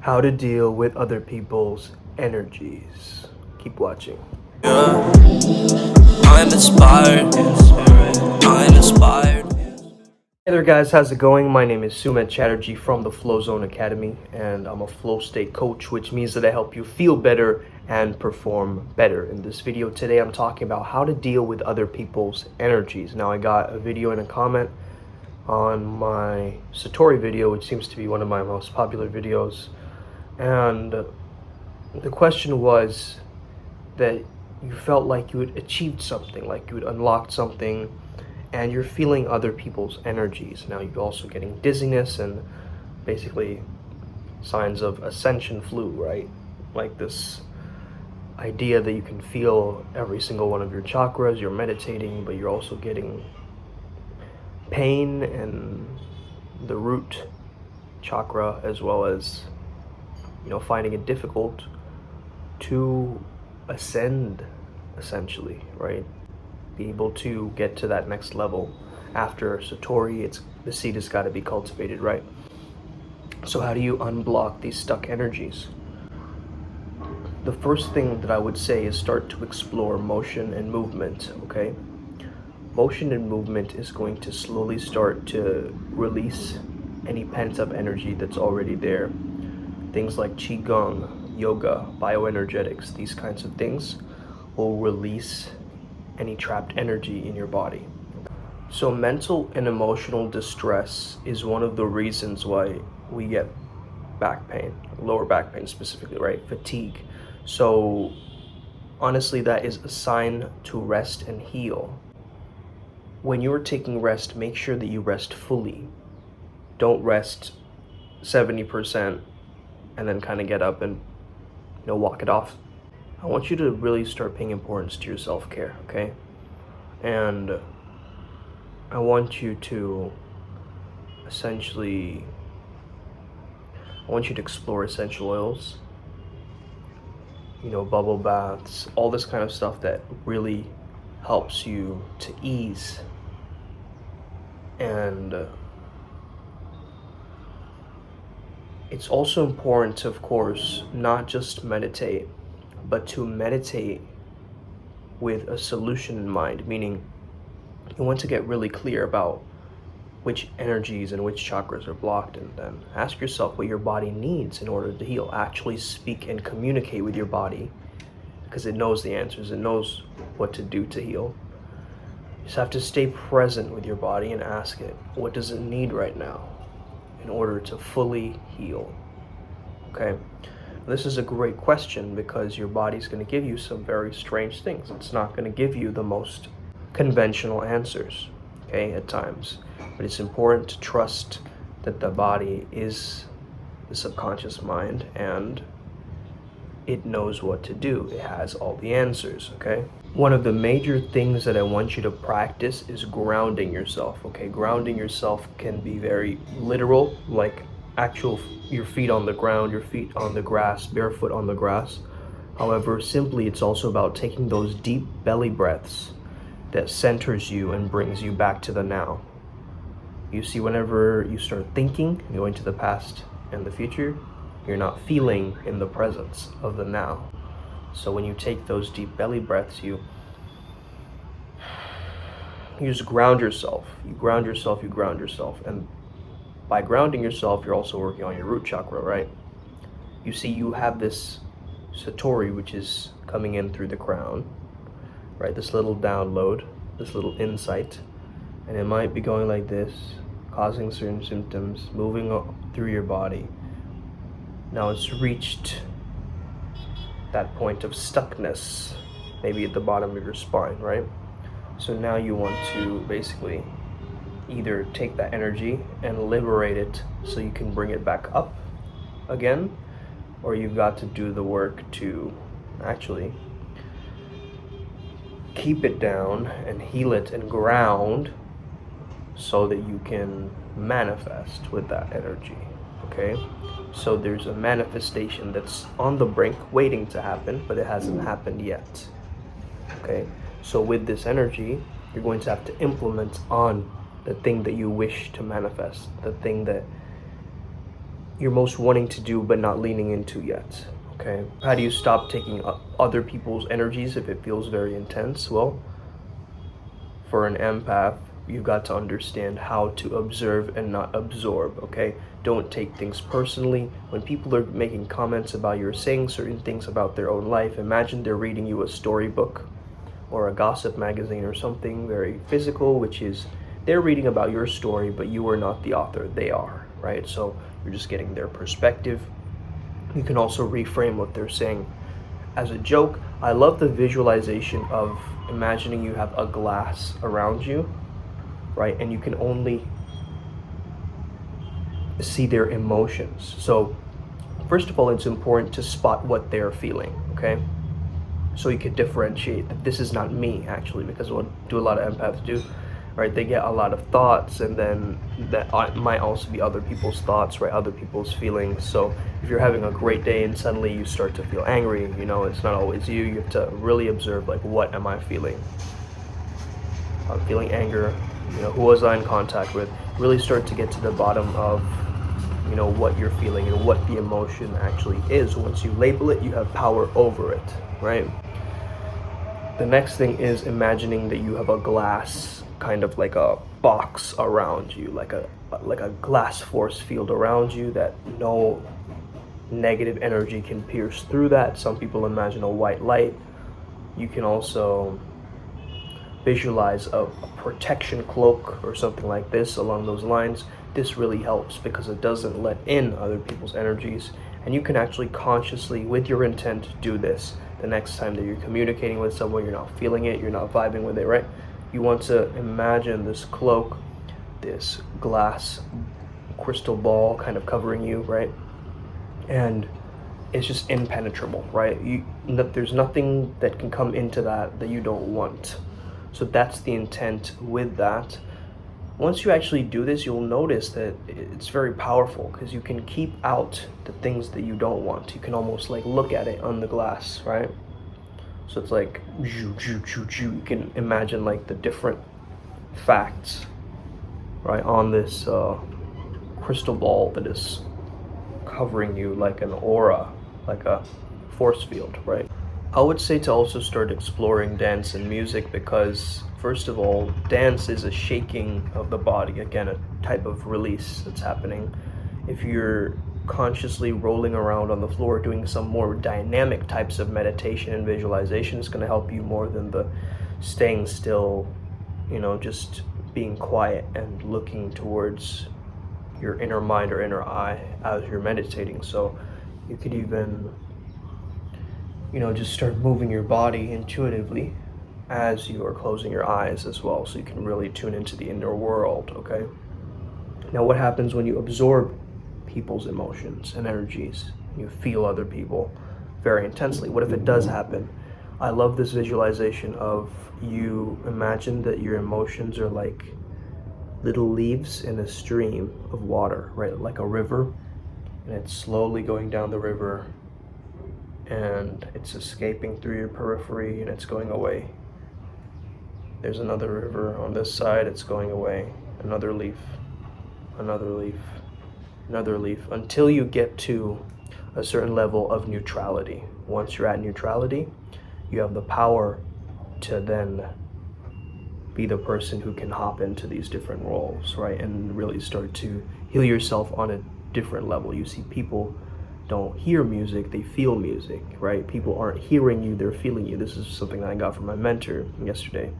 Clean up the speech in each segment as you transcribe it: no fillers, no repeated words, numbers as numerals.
How to deal with other people's energies. Keep watching. Yeah, I'm inspired. I'm inspired. Hey there guys, how's it going? My name is Sumit Chatterjee from the Flow Zone Academy, and I'm a flow state coach, which means that I help you feel better and perform better. In this video today, I'm talking about how to deal with other people's energies. Now, I got a video and a comment on my Satori video, which seems to be one of my most popular videos, and the question was that you felt like you had achieved something, like you had unlocked something, and you're feeling other people's energies. Now you're also getting dizziness and basically signs of ascension flu, right? Like this idea that you can feel every single one of your chakras, you're meditating, but you're also getting pain in the root chakra, as well as, finding it difficult to ascend, essentially, right? Be able to get to that next level. After Satori, the seed has got to be cultivated, right? So how do you unblock these stuck energies? The first thing that I would say is start to explore motion and movement, okay? Motion and movement is going to slowly start to release any pent-up energy that's already there. Things like Qigong, yoga, bioenergetics, these kinds of things will release any trapped energy in your body. So mental and emotional distress is one of the reasons why we get back pain, lower back pain specifically, right? Fatigue. So honestly, that is a sign to rest and heal. When you're taking rest, make sure that you rest fully. Don't rest 70% and then kind of get up and walk it off. I want you to really start paying importance to your self-care, okay? And I want you to explore essential oils, bubble baths, all this kind of stuff that really helps you to ease. And it's also important to, of course, not just meditate, but to meditate with a solution in mind, meaning you want to get really clear about which energies and which chakras are blocked, and then ask yourself what your body needs in order to heal. Actually speak and communicate with your body, because it knows the answers, it knows what to do to heal. You just have to stay present with your body and ask it, what does it need right now in order to fully heal? Okay? This is a great question because your body's going to give you some very strange things. It's not going to give you the most conventional answers, okay, at times. But it's important to trust that the body is the subconscious mind and it knows what to do. It has all the answers, okay? One of the major things that I want you to practice is grounding yourself, okay? Grounding yourself can be very literal, like your feet on the ground, your feet on the grass, barefoot on the grass. However, simply it's also about taking those deep belly breaths that centers you and brings you back to the now. You see, whenever you start thinking, going to the past and the future, you're not feeling in the presence of the now. So when you take those deep belly breaths, you just ground yourself. You ground yourself, you ground yourself. And by grounding yourself, you're also working on your root chakra, right? You see, you have this Satori, which is coming in through the crown, right? This little download, this little insight. And it might be going like this, causing certain symptoms, moving through your body. Now it's reached that point of stuckness, maybe at the bottom of your spine, right? So now you want to basically either take that energy and liberate it so you can bring it back up again, or you've got to do the work to actually keep it down and heal it and ground so that you can manifest with that energy, okay? So there's a manifestation that's on the brink waiting to happen, but it hasn't happened yet, okay? So with this energy, you're going to have to implement on the thing that you wish to manifest, the thing that you're most wanting to do but not leaning into yet. Okay, how do you stop taking up other people's energies if it feels very intense? Well, for an empath, you've got to understand how to observe and not absorb. Okay, don't take things personally. When people are making comments about you or saying certain things about their own life, imagine they're reading you a storybook or a gossip magazine or something very physical, which is they're reading about your story, but you are not the author, they are, right? So you're just getting their perspective. You can also reframe what they're saying as a joke. I love the visualization of imagining you have a glass around you, right? And you can only see their emotions. So first of all, it's important to spot what they're feeling, okay? So you can differentiate that this is not me, actually, because what do a lot of empaths do, right? They get a lot of thoughts, and then that might also be other people's thoughts, right? Other people's feelings. So if you're having a great day and suddenly you start to feel angry, you know, it's not always you. You have to really observe, like, what am I feeling? I'm feeling anger. You know, who was I in contact with? Really start to get to the bottom of, you know, what you're feeling and what the emotion actually is. Once you label it, you have power over it, right? The next thing is imagining that you have a glass, kind of like a box around you, like a glass force field around you that no negative energy can pierce through that. Some people imagine a white light. You can also visualize a protection cloak or something like this along those lines. This really helps because it doesn't let in other people's energies, and you can actually consciously, with your intent, do this the next time that you're communicating with someone. You're not feeling it, you're not vibing with it, right? You want to imagine this cloak, this glass crystal ball kind of covering you, right? And it's just impenetrable, right? There's nothing that can come into that you don't want. So that's the intent with that. Once you actually do this, you'll notice that it's very powerful because you can keep out the things that you don't want. You can almost like look at it on the glass, right? So it's like, you can imagine like the different facts, right, on this crystal ball that is covering you like an aura, like a force field, right? I would say to also start exploring dance and music because, first of all, dance is a shaking of the body, again, a type of release that's happening. If you're consciously rolling around on the floor doing some more dynamic types of meditation and visualization, it's going to help you more than the staying still, you know, just being quiet and looking towards your inner mind or inner eye as you're meditating. So you could even, you know, just start moving your body intuitively as you are closing your eyes as well, so you can really tune into the inner world, okay? Now, what happens when you absorb people's emotions and energies? You feel other people very intensely. What if it does happen? I love this visualization of you imagine that your emotions are like little leaves in a stream of water, right? Like a river, and it's slowly going down the river, and it's escaping through your periphery and it's going away. There's another river on this side, it's going away. Another leaf, another leaf, another leaf, until you get to a certain level of neutrality. Once you're at neutrality, you have the power to then be the person who can hop into these different roles, right? And really start to heal yourself on a different level. You see, people don't hear music, they feel music, right? People aren't hearing you, they're feeling you. This is something that I got from my mentor yesterday.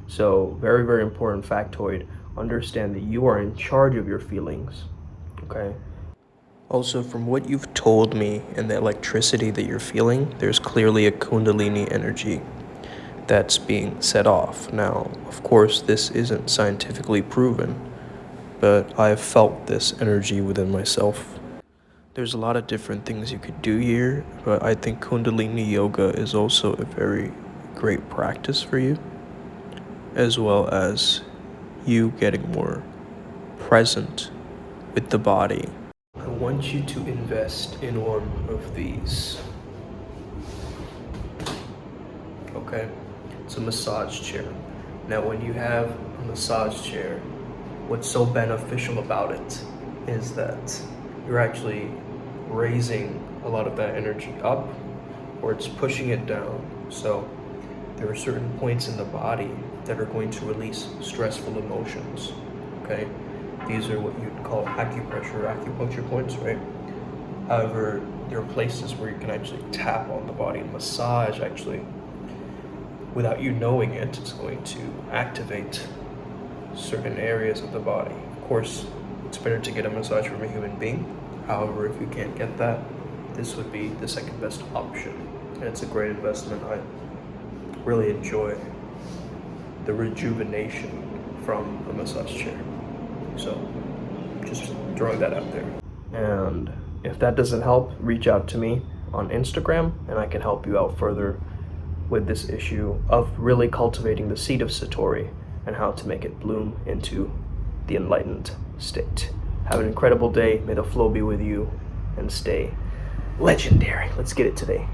So very, very important factoid. Understand that you are in charge of your feelings, okay? Also, from what you've told me and the electricity that you're feeling, there's clearly a Kundalini energy that's being set off. Now, of course, this isn't scientifically proven, but I've felt this energy within myself. There's a lot of different things you could do here, but I think Kundalini Yoga is also a very great practice for you, as well as you getting more present with the body. I want you to invest in one of these. Okay? It's a massage chair. Now, when you have a massage chair, what's so beneficial about it is that you're actually raising a lot of that energy up, or it's pushing it down. So there are certain points in the body that are going to release stressful emotions, okay? These are what you'd call acupuncture points, right? However, there are places where you can actually tap on the body and massage, actually. Without you knowing it, it's going to activate certain areas of the body. Of course, it's better to get a massage from a human being. However, if you can't get that, this would be the second best option. And it's a great investment. I really enjoy the rejuvenation from a massage chair. So, just throwing that out there. And if that doesn't help, reach out to me on Instagram and I can help you out further with this issue of really cultivating the seed of Satori and how to make it bloom into the enlightened state. Have an incredible day. May the flow be with you and stay legendary. Let's get it today.